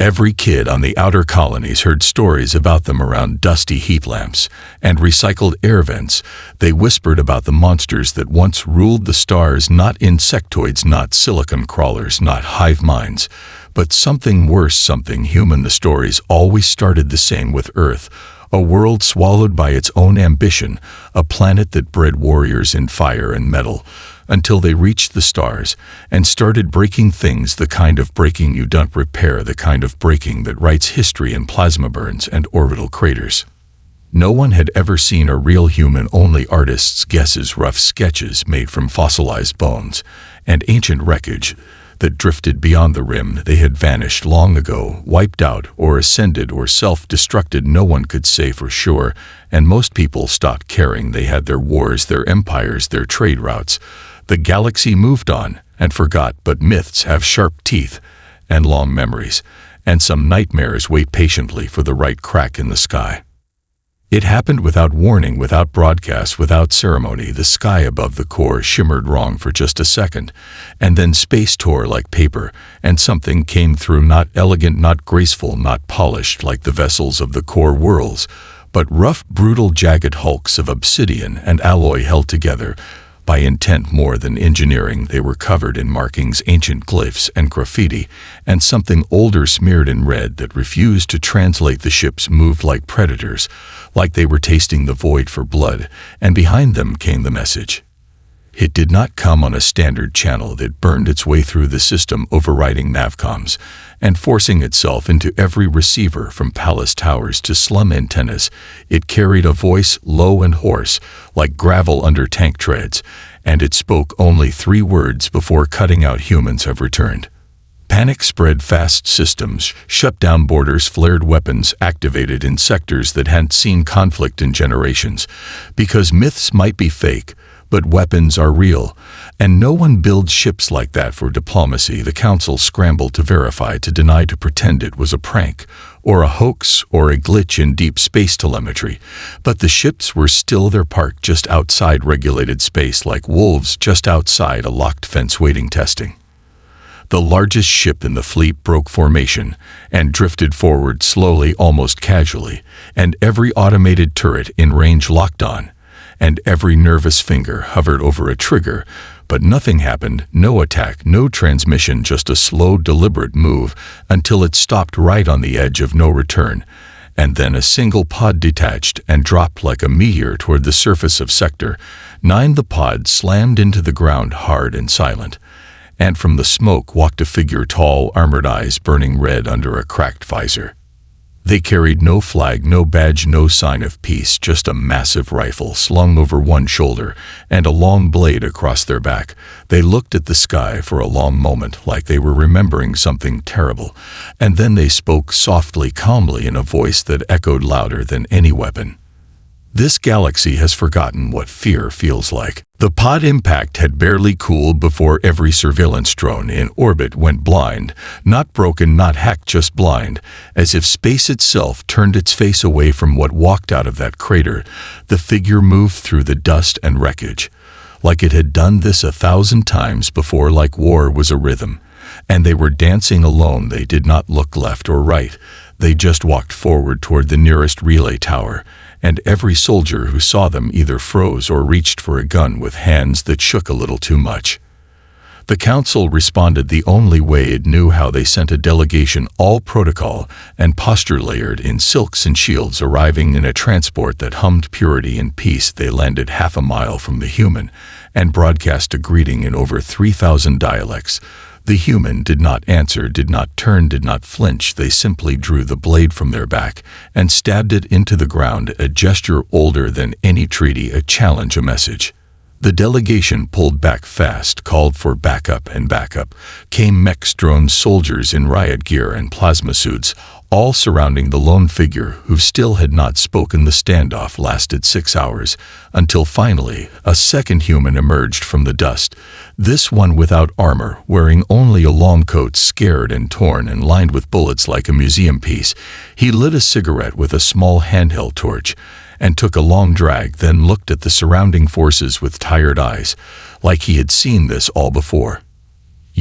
Every kid on the outer colonies heard stories about them around dusty heat lamps and recycled air vents. They whispered about the monsters that once ruled the stars, not insectoids, not silicon crawlers, not hive minds, but something worse, something human. The stories always started the same with Earth, a world swallowed by its own ambition, a planet that bred warriors in fire and metal, until they reached the stars and started breaking things, the kind of breaking you don't repair, the kind of breaking that writes history in plasma burns and orbital craters. No one had ever seen a real human, only artists' guesses, rough sketches made from fossilized bones and ancient wreckage that drifted beyond the rim. They had vanished long ago, wiped out or ascended or self-destructed. No one could say for sure, and most people stopped caring. They had their wars, their empires, their trade routes. The galaxy moved on and forgot, but myths have sharp teeth and long memories, and some nightmares wait patiently for the right crack in the sky. It happened without warning, without broadcast, without ceremony. The sky above the core shimmered wrong for just a second, and then space tore like paper, and something came through, not elegant, not graceful, not polished like the vessels of the core worlds, but rough, brutal, jagged hulks of obsidian and alloy held together by intent more than engineering. They were covered in markings, ancient glyphs and graffiti, and something older smeared in red that refused to translate. The ships moved like predators, like they were tasting the void for blood, and behind them came the message. It did not come on a standard channel that burned its way through the system, overriding navcoms and forcing itself into every receiver from palace towers to slum antennas. It carried a voice, low and hoarse, like gravel under tank treads, and it spoke only 3 words before cutting out: humans have returned. Panic spread fast. Systems shut down, borders flared, weapons activated in sectors that hadn't seen conflict in generations. Because myths might be fake, but weapons are real, and no one builds ships like that for diplomacy. The council scrambled to verify, to deny, to pretend it was a prank, or a hoax, or a glitch in deep space telemetry. But the ships were still there, parked just outside regulated space, like wolves just outside a locked fence waiting testing. The largest ship in the fleet broke formation and drifted forward slowly, almost casually, and every automated turret in range locked on, and every nervous finger hovered over a trigger, but nothing happened. No attack, no transmission, just a slow, deliberate move until it stopped right on the edge of no return, and then a single pod detached and dropped like a meteor toward the surface of Sector 9. The pod slammed into the ground, hard and silent, and from the smoke walked a figure, tall, armored, eyes burning red under a cracked visor. They carried no flag, no badge, no sign of peace, just a massive rifle slung over one shoulder and a long blade across their back. They looked at the sky for a long moment, like they were remembering something terrible, and then they spoke softly, calmly, in a voice that echoed louder than any weapon. This galaxy has forgotten what fear feels like. The pod impact had barely cooled before every surveillance drone in orbit went blind, not broken, not hacked, just blind, as if space itself turned its face away from what walked out of that crater. The figure moved through the dust and wreckage, like it had done this 1,000 times before, like war was a rhythm, and they were dancing alone. They did not look left or right. They just walked forward toward the nearest relay tower, and every soldier who saw them either froze or reached for a gun with hands that shook a little too much. The council responded the only way it knew how. They sent a delegation, all protocol and posture layered in silks and shields, arriving in a transport that hummed purity and peace. They landed half a mile from the human and broadcast a greeting in over 3,000 dialects. The human did not answer, did not turn, did not flinch. They simply drew the blade from their back and stabbed it into the ground, a gesture older than any treaty, a challenge, a message. The delegation pulled back fast, called for backup, and backup came mechs, drones, soldiers in riot gear and plasma suits, all surrounding the lone figure who still had not spoken. The standoff lasted 6 hours, until finally a second human emerged from the dust, this one without armor, wearing only a long coat, scared and torn and lined with bullets like a museum piece. He lit a cigarette with a small handheld torch and took a long drag, then looked at the surrounding forces with tired eyes, like he had seen this all before.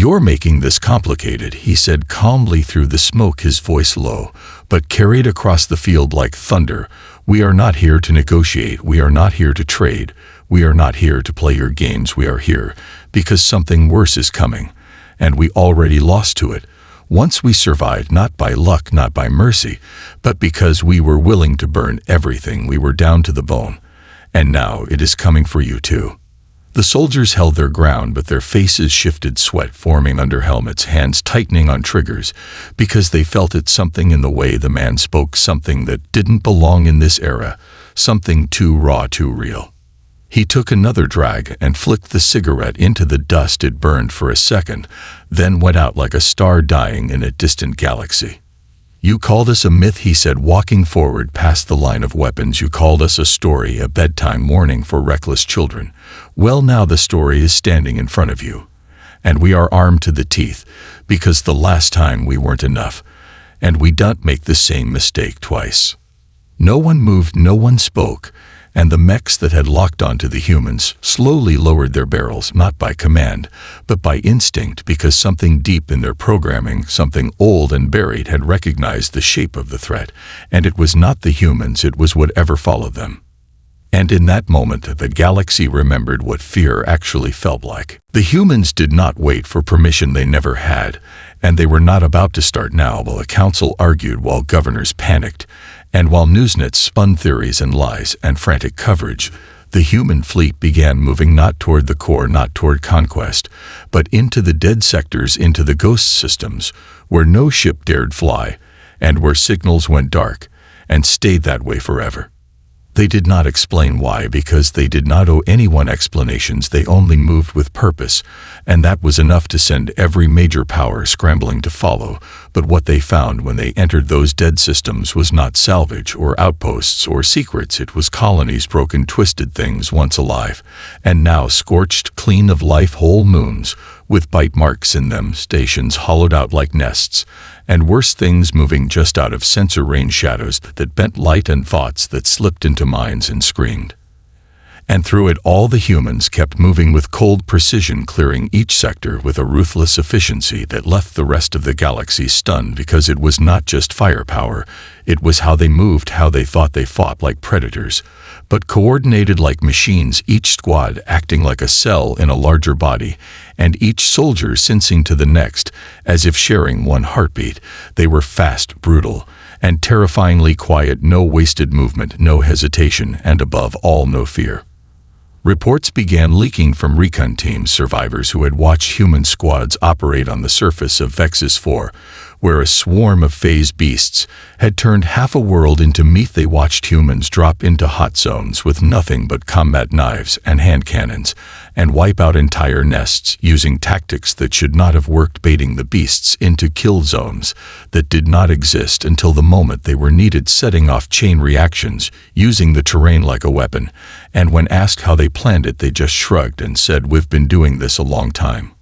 "You're making this complicated," he said calmly through the smoke, his voice low, but carried across the field like thunder. "We are not here to negotiate. We are not here to trade. We are not here to play your games. We are here because something worse is coming, and we already lost to it. Once we survived, not by luck, not by mercy, but because we were willing to burn everything. We were down to the bone. And now it is coming for you too." The soldiers held their ground, but their faces shifted, sweat forming under helmets, hands tightening on triggers, because they felt it, something in the way the man spoke, something that didn't belong in this era, something too raw, too real. He took another drag and flicked the cigarette into the dust. It burned for a second, then went out like a star dying in a distant galaxy. "You called us a myth," he said, walking forward past the line of weapons. "You called us a story, a bedtime warning for reckless children. Well, now the story is standing in front of you. And we are armed to the teeth, because the last time we weren't enough, and we don't make the same mistake twice." No one moved, no one spoke, and the mechs that had locked onto the humans slowly lowered their barrels, not by command, but by instinct, because something deep in their programming, something old and buried, had recognized the shape of the threat, and it was not the humans, it was whatever followed them. And in that moment, the galaxy remembered what fear actually felt like. The humans did not wait for permission they never had, and they were not about to start now, while a council argued, while governors panicked, and while newsnets spun theories and lies and frantic coverage. The human fleet began moving, not toward the core, not toward conquest, but into the dead sectors, into the ghost systems, where no ship dared fly, and where signals went dark, and stayed that way forever. They did not explain why, because they did not owe anyone explanations. They only moved with purpose, and that was enough to send every major power scrambling to follow. But what they found when they entered those dead systems was not salvage or outposts or secrets. It was colonies, broken, twisted things once alive, and now scorched clean of life, whole moons with bite marks in them, stations hollowed out like nests, and worse things moving just out of sensor range, shadows that bent light and thoughts that slipped into minds and screamed. And through it all, the humans kept moving with cold precision, clearing each sector with a ruthless efficiency that left the rest of the galaxy stunned, because it was not just firepower, it was how they moved, how they thought. They fought like predators, but coordinated like machines, each squad acting like a cell in a larger body, and each soldier sensing to the next, as if sharing one heartbeat. They were fast, brutal, and terrifyingly quiet. No wasted movement, no hesitation, and above all, no fear. Reports began leaking from recon teams, survivors who had watched human squads operate on the surface of Vexus 4, where a swarm of phase beasts had turned half a world into meat. They watched humans drop into hot zones with nothing but combat knives and hand cannons, and wipe out entire nests using tactics that should not have worked, baiting the beasts into kill zones that did not exist until the moment they were needed, setting off chain reactions, using the terrain like a weapon. And when asked how they planned it, they just shrugged and said, "We've been doing this a long time."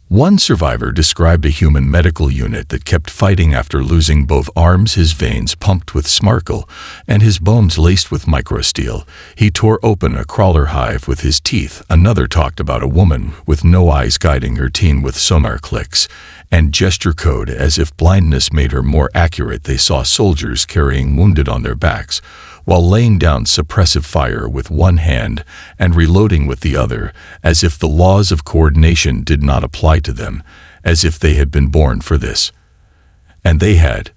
One survivor described a human medical unit that kept fighting after losing both arms, his veins pumped with smarkle and his bones laced with microsteel. He tore open a crawler hive with his teeth. Another talked about a woman with no eyes guiding her team with sonar clicks and gesture code, as if blindness made her more accurate. They saw soldiers carrying wounded on their backs, while laying down suppressive fire with one hand and reloading with the other, as if the laws of coordination did not apply to them, as if they had been born for this. And they had.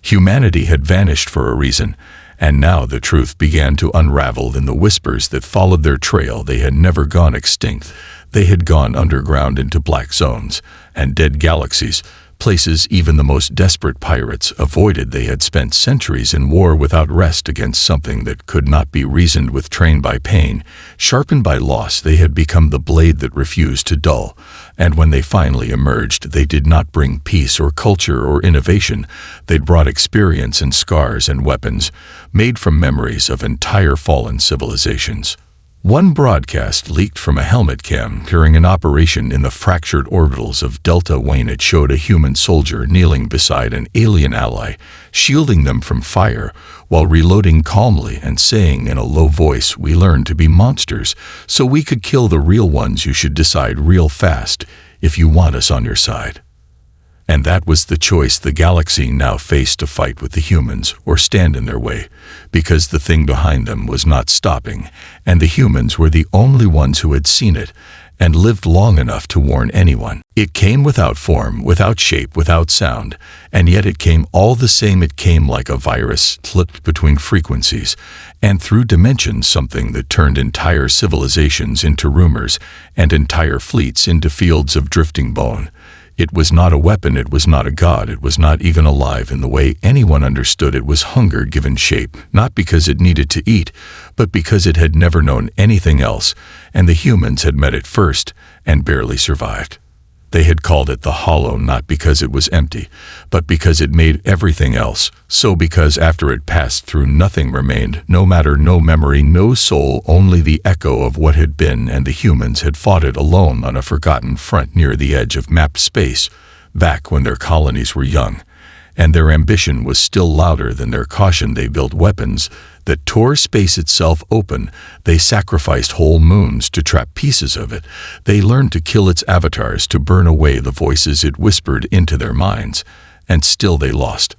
Humanity had vanished for a reason, and now the truth began to unravel in the whispers that followed their trail. They had never gone extinct. They had gone underground into black zones and dead galaxies, places even the most desperate pirates avoided. They had spent centuries in war without rest against something that could not be reasoned with, trained by pain, sharpened by loss. They had become the blade that refused to dull, and when they finally emerged, they did not bring peace or culture or innovation. They'd brought experience and scars and weapons, made from memories of entire fallen civilizations. One broadcast leaked from a helmet cam during an operation in the fractured orbitals of Delta Wayne. It showed a human soldier kneeling beside an alien ally, shielding them from fire, while reloading calmly and saying in a low voice, "We learned to be monsters, so we could kill the real ones. You should decide real fast. if you want us on your side. And that was the choice the galaxy now faced: to fight with the humans or stand in their way, because the thing behind them was not stopping, and the humans were the only ones who had seen it and lived long enough to warn anyone. It came without form, without shape, without sound, and yet it came all the same. It came like a virus, slipped between frequencies and through dimensions, something that turned entire civilizations into rumors and entire fleets into fields of drifting bone. It was not a weapon, it was not a god, it was not even alive in the way anyone understood. It was hunger given shape, not because it needed to eat, but because it had never known anything else, and the humans had met it first and barely survived. They had called it the Hollow, not because it was empty, but because it made everything else. So because after it passed through, nothing remained, no matter, no memory, no soul, only the echo of what had been, and the humans had fought it alone on a forgotten front near the edge of mapped space, back when their colonies were young, and their ambition was still louder than their caution. They built weapons that tore space itself open. They sacrificed whole moons to trap pieces of it. They learned to kill its avatars, to burn away the voices it whispered into their minds. And still they lost.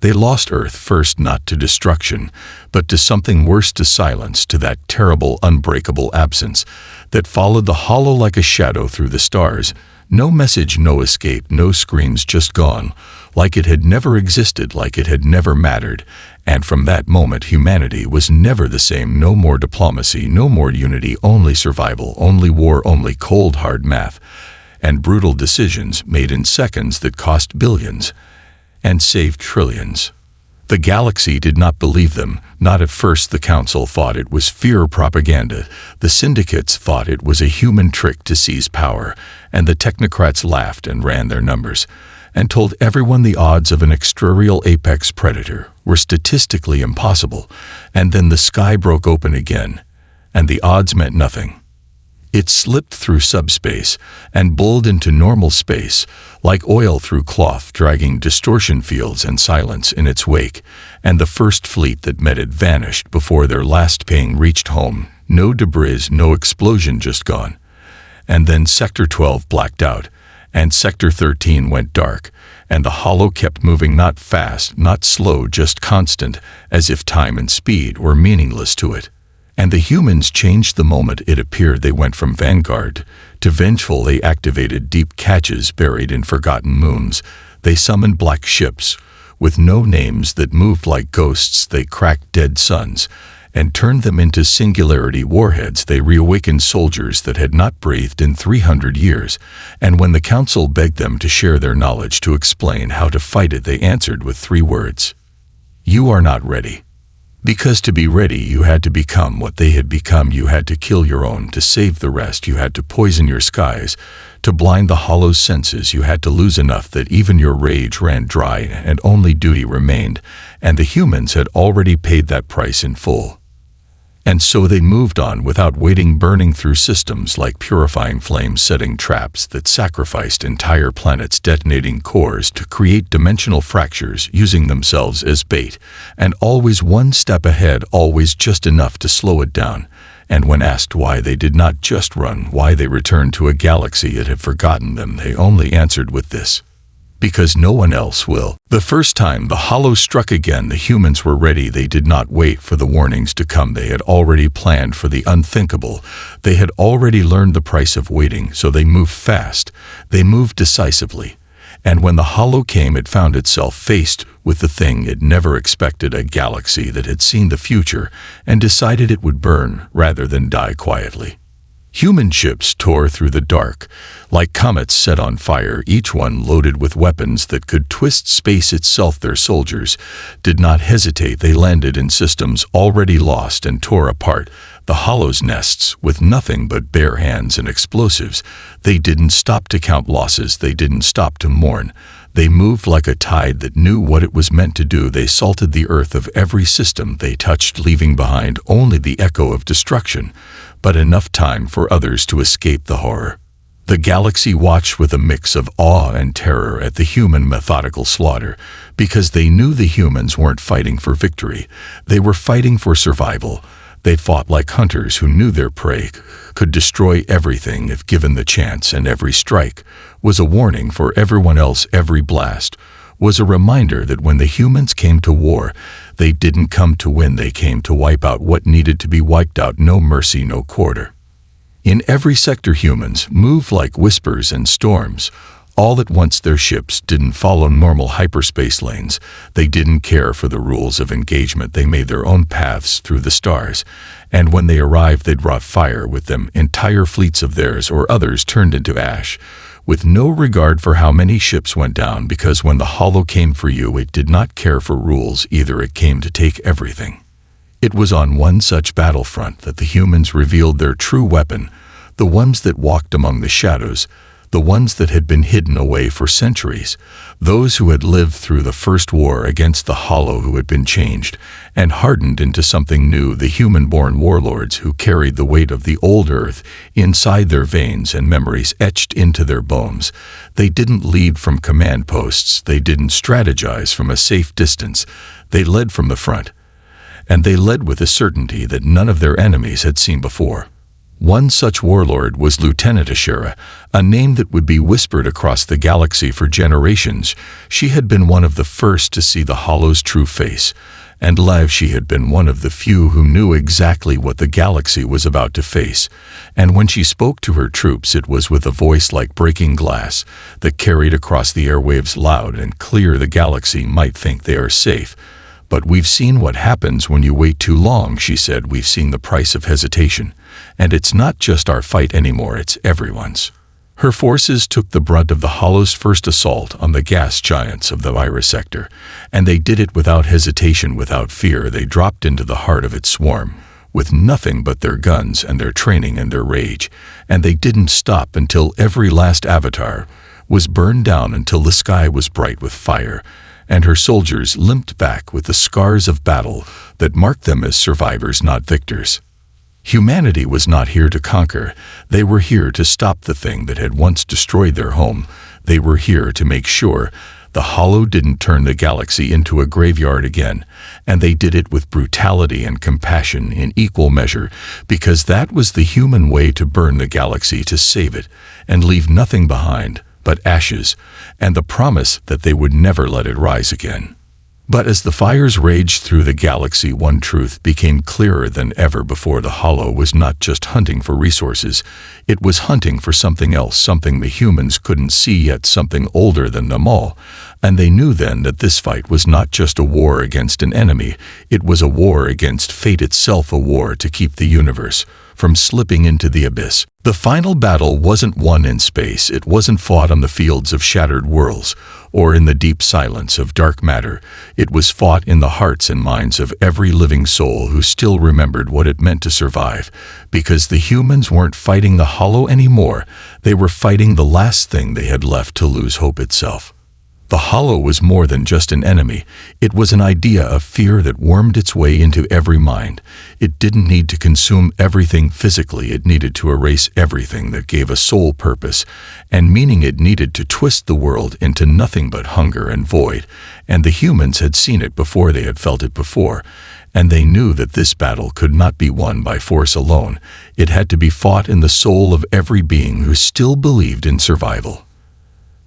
They lost Earth first, not to destruction, but to something worse, to silence, to that terrible, unbreakable absence that followed the Hollow like a shadow through the stars. No message, no escape, no screams, just gone, like it had never existed, like it had never mattered. And from that moment, humanity was never the same. No more diplomacy, no more unity, only survival, only war, only cold hard math, and brutal decisions made in seconds that cost billions and saved trillions. The galaxy did not believe them, not at first. The council thought it was fear propaganda, the syndicates thought it was a human trick to seize power, and the technocrats laughed and ran their numbers, and told everyone the odds of an extraterrestrial apex predator were statistically impossible. And then the sky broke open again, and the odds meant nothing. It slipped through subspace and bowled into normal space, like oil through cloth, dragging distortion fields and silence in its wake, and the first fleet that met it vanished before their last ping reached home. No debris, no explosion, just gone. And then Sector 12 blacked out, and Sector 13 went dark, and the Hollow kept moving, not fast, not slow, just constant, as if time and speed were meaningless to it. And the humans changed the moment it appeared. They went from vanguard to vengeful. They activated deep caches buried in forgotten moons. They summoned black ships with no names that moved like ghosts. They cracked dead suns and turned them into singularity warheads. They reawakened soldiers that had not breathed in 300 years. And when the council begged them to share their knowledge, to explain how to fight it, they answered with 3 words: "You are not ready." Because to be ready, you had to become what they had become. You had to kill your own to save the rest. You had to poison your skies to blind the Hollow's senses. You had to lose enough that even your rage ran dry and only duty remained. And the humans had already paid that price in full. And so they moved on without waiting, burning through systems like purifying flames, setting traps that sacrificed entire planets, detonating cores to create dimensional fractures, using themselves as bait, and always one step ahead, always just enough to slow it down. And when asked why they did not just run, why they returned to a galaxy that had forgotten them, they only answered with this: because no one else will. The first time the Hollow struck again, the humans were ready. They did not wait for the warnings to come. They had already planned for the unthinkable. They had already learned the price of waiting, so they moved fast. They moved decisively. And when the Hollow came, it found itself faced with the thing it never expected, a galaxy that had seen the future and decided it would burn rather than die quietly. Human ships tore through the dark, like comets set on fire, each one loaded with weapons that could twist space itself. Their soldiers did not hesitate. They landed in systems already lost and tore apart the Hollow's nests with nothing but bare hands and explosives. They didn't stop to count losses. They didn't stop to mourn. They moved like a tide that knew what it was meant to do. They salted the earth of every system they touched, leaving behind only the echo of destruction, but enough time for others to escape the horror. The galaxy watched with a mix of awe and terror at the human methodical slaughter, because they knew the humans weren't fighting for victory. They were fighting for survival. They fought like hunters who knew their prey could destroy everything if given the chance, and every strike was a warning for everyone else. Every blast was a reminder that when the humans came to war, they didn't come to win, they came to wipe out what needed to be wiped out. No mercy, no quarter. In every sector, humans moved like whispers and storms. All at once, their ships didn't follow normal hyperspace lanes. They didn't care for the rules of engagement. They made their own paths through the stars. And when they arrived, they brought fire with them. Entire fleets of theirs or others turned into ash, with no regard for how many ships went down, because when the Hollow came for you, it did not care for rules either. It came to take everything. It was on one such battlefront that the humans revealed their true weapon, the ones that walked among the shadows, the ones that had been hidden away for centuries, those who had lived through the first war against the Hollow, who had been changed and hardened into something new, the human-born warlords who carried the weight of the old earth inside their veins and memories etched into their bones. They didn't lead from command posts. They didn't strategize from a safe distance. They led from the front, and they led with a certainty that none of their enemies had seen before. One such warlord was Lieutenant Ashera, a name that would be whispered across the galaxy for generations. She had been one of the first to see the Hollow's true face, and live she had been one of the few who knew exactly what the galaxy was about to face. And when she spoke to her troops, it was with a voice like breaking glass that carried across the airwaves loud and clear. The galaxy might think they are safe, but we've seen what happens when you wait too long, she said. We've seen the price of hesitation. And it's not just our fight anymore, it's everyone's. Her forces took the brunt of the Hollow's first assault on the gas giants of the virus sector, and they did it without hesitation, without fear. They dropped into the heart of its swarm, with nothing but their guns and their training and their rage, and they didn't stop until every last avatar was burned down, until the sky was bright with fire, and her soldiers limped back with the scars of battle that marked them as survivors, not victors. Humanity was not here to conquer. They were here to stop the thing that had once destroyed their home. They were here to make sure the Hollow didn't turn the galaxy into a graveyard again, and they did it with brutality and compassion in equal measure, because that was the human way to burn the galaxy, to save it and leave nothing behind but ashes, and the promise that they would never let it rise again. But as the fires raged through the galaxy, one truth became clearer than ever before. The Hollow was not just hunting for resources, it was hunting for something else, something the humans couldn't see yet, something older than them all. And they knew then that this fight was not just a war against an enemy, it was a war against fate itself, a war to keep the universe from slipping into the abyss. The final battle wasn't won in space. It wasn't fought on the fields of shattered worlds or in the deep silence of dark matter. It was fought in the hearts and minds of every living soul who still remembered what it meant to survive, because the humans weren't fighting the Hollow anymore. They were fighting the last thing they had left to lose, hope itself. The Hollow was more than just an enemy. It was an idea of fear that wormed its way into every mind. It didn't need to consume everything physically. It needed to erase everything that gave a soul purpose and meaning. It needed to twist the world into nothing but hunger and void. And the humans had seen it before. They had felt it before. And they knew that this battle could not be won by force alone. It had to be fought in the soul of every being who still believed in survival.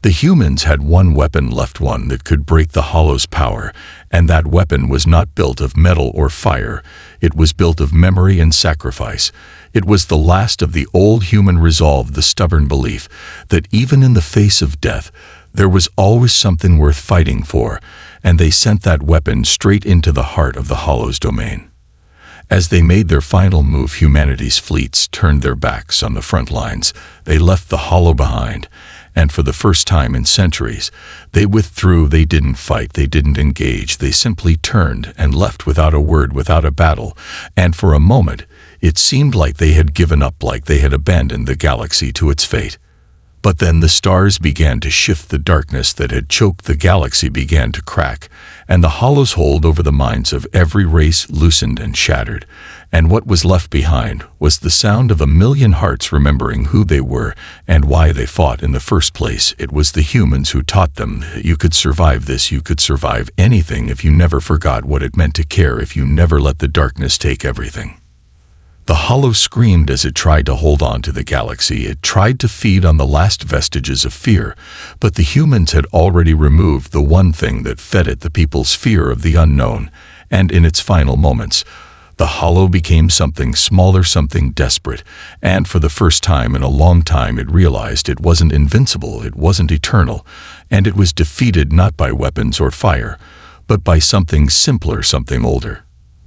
The humans had one weapon left, one that could break the Hollow's power, and that weapon was not built of metal or fire. It was built of memory and sacrifice. It was the last of the old human resolve, the stubborn belief that even in the face of death, there was always something worth fighting for, and they sent that weapon straight into the heart of the Hollow's domain. As they made their final move, humanity's fleets turned their backs on the front lines. They left the Hollow behind, and for the first time in centuries, they withdrew. They didn't fight, they didn't engage, they simply turned and left without a word, without a battle. And for a moment, it seemed like they had given up, like they had abandoned the galaxy to its fate. But then the stars began to shift. The darkness that had choked the galaxy began to crack, and the Hollow's hold over the minds of every race loosened and shattered. And what was left behind was the sound of a million hearts remembering who they were and why they fought in the first place. It was the humans who taught them that you could survive this, you could survive anything if you never forgot what it meant to care, if you never let the darkness take everything. The hollow screamed as it tried to hold on to the galaxy. It tried to feed on the last vestiges of fear, but the humans had already removed the one thing that fed it, the people's fear of the unknown. And in its final moments, the hollow became something smaller, something desperate, and for the first time in a long time it realized it wasn't invincible, it wasn't eternal, and it was defeated not by weapons or fire, but by something simpler, something older.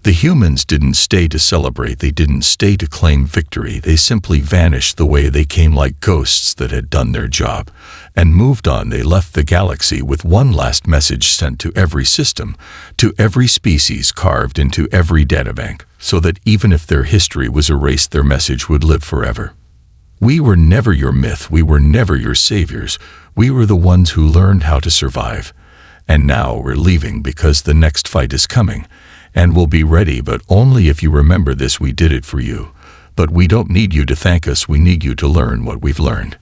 The humans didn't stay to celebrate, they didn't stay to claim victory, they simply vanished the way they came, like ghosts that had done their job, and moved on. They left the galaxy with one last message sent to every system, to every species, carved into every databank, so that even if their history was erased, their message would live forever. We were never your myth, we were never your saviors, we were the ones who learned how to survive. And now we're leaving because the next fight is coming. And we'll be ready, but only if you remember this: we did it for you. But we don't need you to thank us, we need you to learn what we've learned.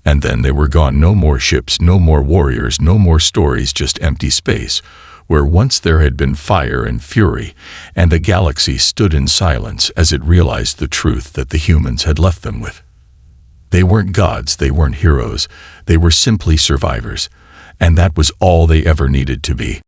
And then they were gone. No more ships, no more warriors, no more stories, just empty space, where once there had been fire and fury, and the galaxy stood in silence as it realized the truth that the humans had left them with. They weren't gods, they weren't heroes, they were simply survivors, and that was all they ever needed to be.